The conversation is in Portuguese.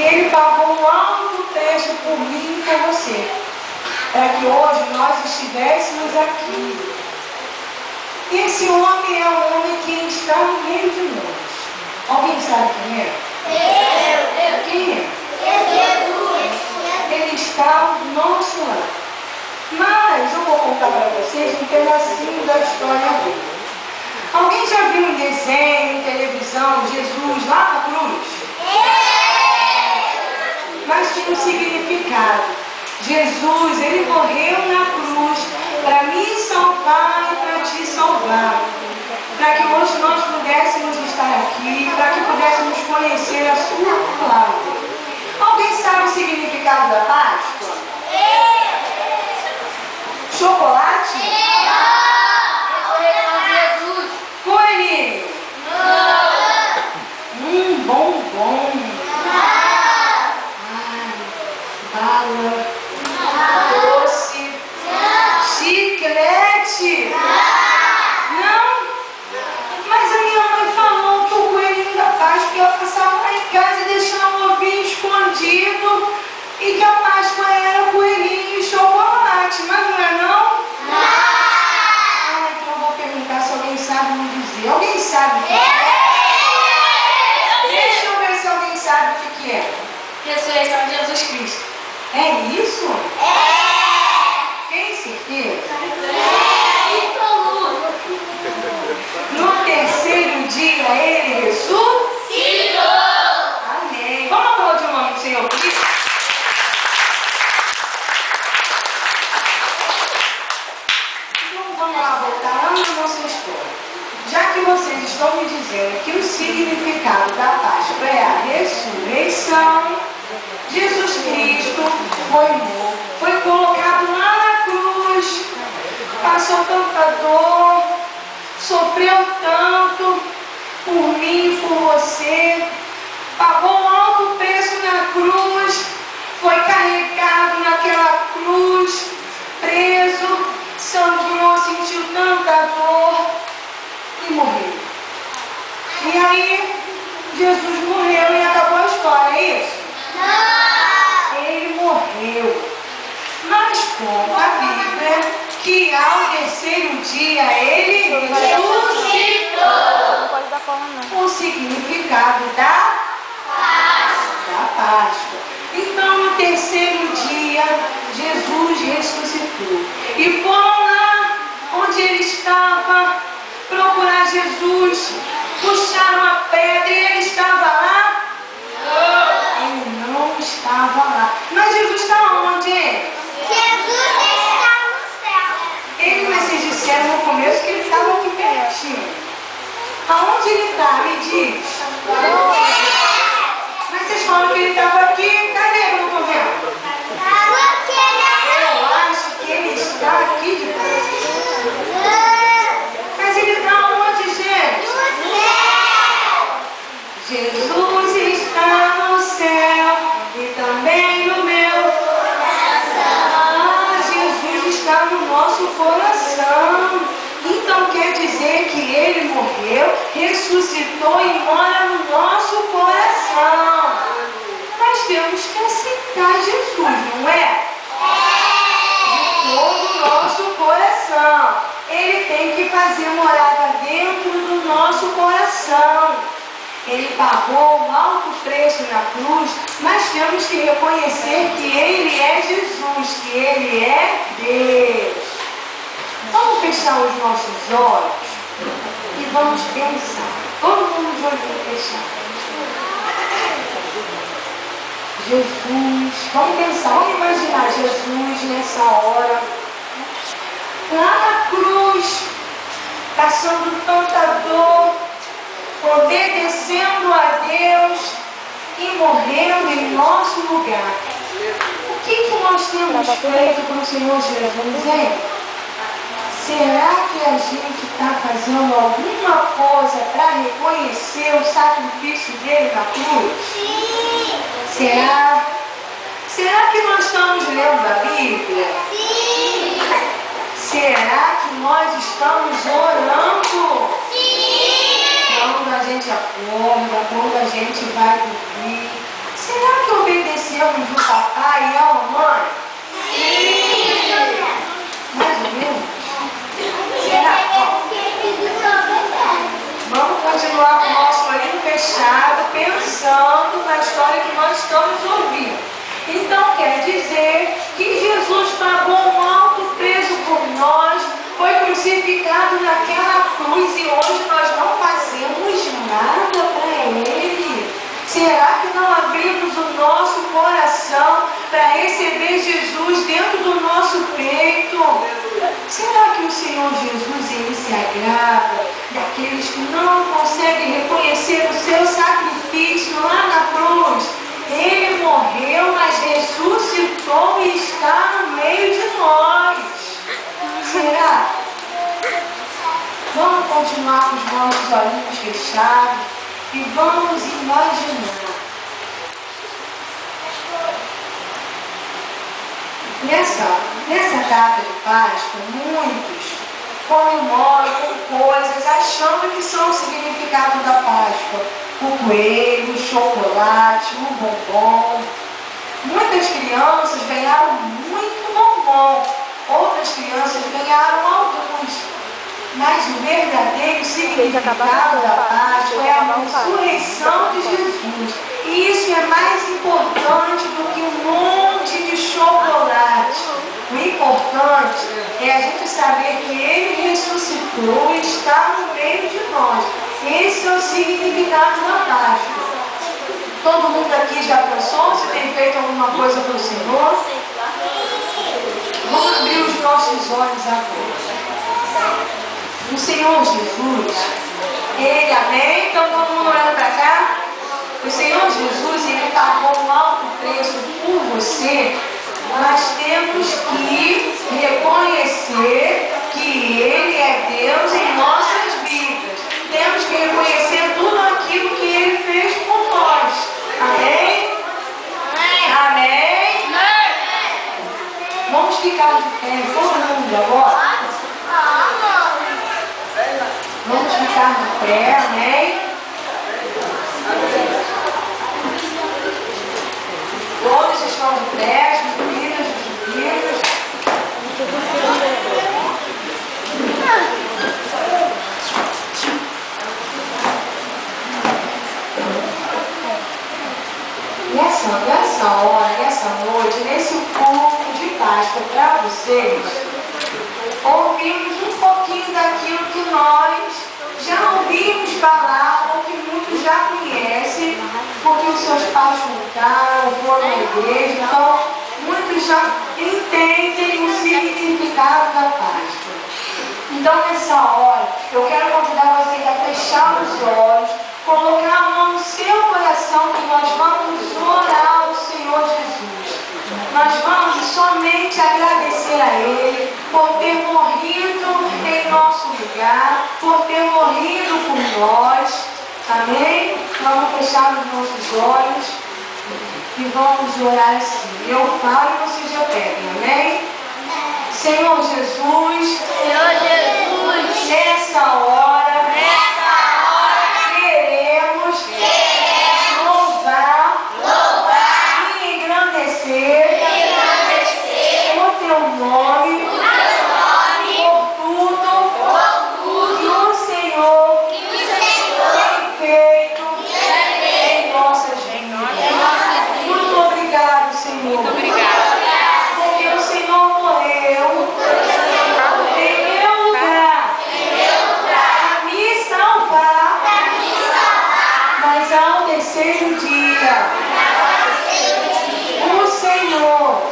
Ele pagou um alto preço por mim e por você, para que hoje nós estivéssemos aqui. E esse homem é um homem que está no meio de nós. Alguém sabe quem é? Quem é? Ele está ao nosso lado. Mas eu vou contar para vocês um pedacinho da história dele. Alguém já viu um desenho, em televisão, Jesus lá na cruz? Mas tinha um significado. Jesus, ele morreu na cruz para me salvar e para te salvar. Para que hoje nós pudéssemos estar aqui, para que pudéssemos conhecer a sua palavra. Alguém sabe o significado da Páscoa? Chocolate? Coelhinho? Bombom? Bala? Doce? Chiclete? Não? Mas a minha mãe falou que o coelhinho da Páscoa ia passar lá em casa e deixar um ovinho escondido e que a Páscoa era coelhinho e chocolate, mas não é não? Então eu vou perguntar se alguém sabe me dizer. Alguém sabe o que é? Deixa eu ver se alguém sabe o que é. Ressurreição de Jesus Cristo. É isso? Tem certeza? No terceiro dia ele ressuscitou. Amém. Vamos aplaudir o nome do Senhor por isso? Então vamos lá, voltar lá na nossa história. Já que vocês estão me dizendo que o significado da Páscoa é a ressurreição, Jesus Cristo foi morto, foi colocado lá na cruz, passou tanta dor, sofreu tanto por mim e por você, pagou um alto preço na cruz, foi carregado naquela cruz, preso, sangrou, sentiu tanta dor e morreu. E aí, Jesus morreu e acabou a história, é isso? Ele morreu. Mas conta a Bíblia que ao terceiro dia ele ressuscitou. Não pode dar forma não. O significado da Páscoa. Então no terceiro dia Jesus ressuscitou. E foram lá onde ele estava procurar Jesus. Puxaram a pedra e ele estava lá? Ele não estava lá. Mas Jesus está onde? Jesus está no céu. Ele, vocês disseram no começo que ele estava aqui pertinho. Aonde ele está? Me diz. Mas vocês falam que ele estava aqui. Cadê? Eu não estou vendo. Eu acho que ele está aqui de perto. Mas ele está onde, gente? Jesus está no céu e também no meu coração. Jesus está no nosso coração. Então quer dizer que ele morreu, ressuscitou e mora no nosso coração. Mas temos que aceitar Jesus, não é? De todo o nosso coração. Ele tem que fazer morada dentro do nosso coração. Ele pagou um alto preço na cruz, mas temos que reconhecer que ele é Jesus, que ele é Deus. Vamos fechar os nossos olhos e vamos pensar. Todo mundo de olho fechado. Jesus, vamos pensar, vamos imaginar Jesus nessa hora, lá na cruz, passando tanta dor, obedecendo a Deus e morrendo em nosso lugar. O que nós temos feito para o Senhor Jesus, hein? Será que a gente está fazendo alguma coisa para reconhecer o sacrifício dele na cruz? Sim. Será? Será que nós estamos lendo a Bíblia? Sim. Será que nós estamos orando? Sim. Quando a gente acorda, quando a gente vai dormir. Será que eu amamos o papai e a mamãe? Mais ou menos? Será? Vamos continuar com o nosso olhinho fechado, pensando na história que nós estamos ouvindo. Então quer dizer que Jesus pagou um alto preço por nós, foi crucificado naquela cruz e hoje nós não fazemos nada para Ele. Será que não abrimos o nosso coração para receber Jesus dentro do nosso peito? Será que o Senhor Jesus, Ele se agrada daqueles que não conseguem reconhecer o seu sacrifício lá na cruz? Ele morreu, mas ressuscitou e está no meio de nós. Será? Vamos continuar com os nossos olhinhos fechados e vamos imaginar. Nessa data de Páscoa, muitos comemoram com coisas achando que são o significado da Páscoa. O coelho, o chocolate, o bombom. Muitas crianças ganharam muito bombom, outras crianças ganharam alguns. Mas o verdadeiro significado da Páscoa é a ressurreição de Jesus. E isso é mais importante do que um monte de chocolate. O importante é a gente saber que Ele ressuscitou e está no meio de nós. Esse é o significado da Páscoa. Todo mundo aqui já pensou se tem feito alguma coisa para o Senhor? Vamos abrir os nossos olhos agora. O Senhor Jesus, Ele, amém? Então todo mundo olhando para cá. O Senhor Jesus, Ele pagou um alto preço por você. Nós temos que reconhecer que Ele é Deus em nossas vidas. Temos que reconhecer tudo aquilo que Ele fez por nós. Amém? Amém? Vamos ficar de pé, todo mundo agora. Vamos ficar de pé, amém? Todos estão de pé, as meninas, os meninos. Nessa hora, nessa noite, nesse culto de Páscoa para vocês, ouvimos um pouquinho daquilo que nós já ouvimos falar, ou que muitos já conhecem, porque os seus pais contaram, foram à igreja, então muitos já entendem o significado da Páscoa. Então nessa hora, eu quero convidar vocês a fechar os olhos, colocar a mão no seu coração, que nós vamos orar ao Senhor Jesus. Nós vamos somente agradecer a Ele por ter morrido em nosso lugar, por ter morrido por nós. Amém? Vamos fechar os nossos olhos e vamos orar assim. Eu falo e vocês repetem. Amém? Senhor Jesus, nessa hora, queremos louvar e engrandecer o teu nome por tudo que o Senhor tem feito em nossas vidas. Muito obrigado, Senhor. Porque o Senhor morreu em meu lugar para me salvar, mas ao terceiro dia o Senhor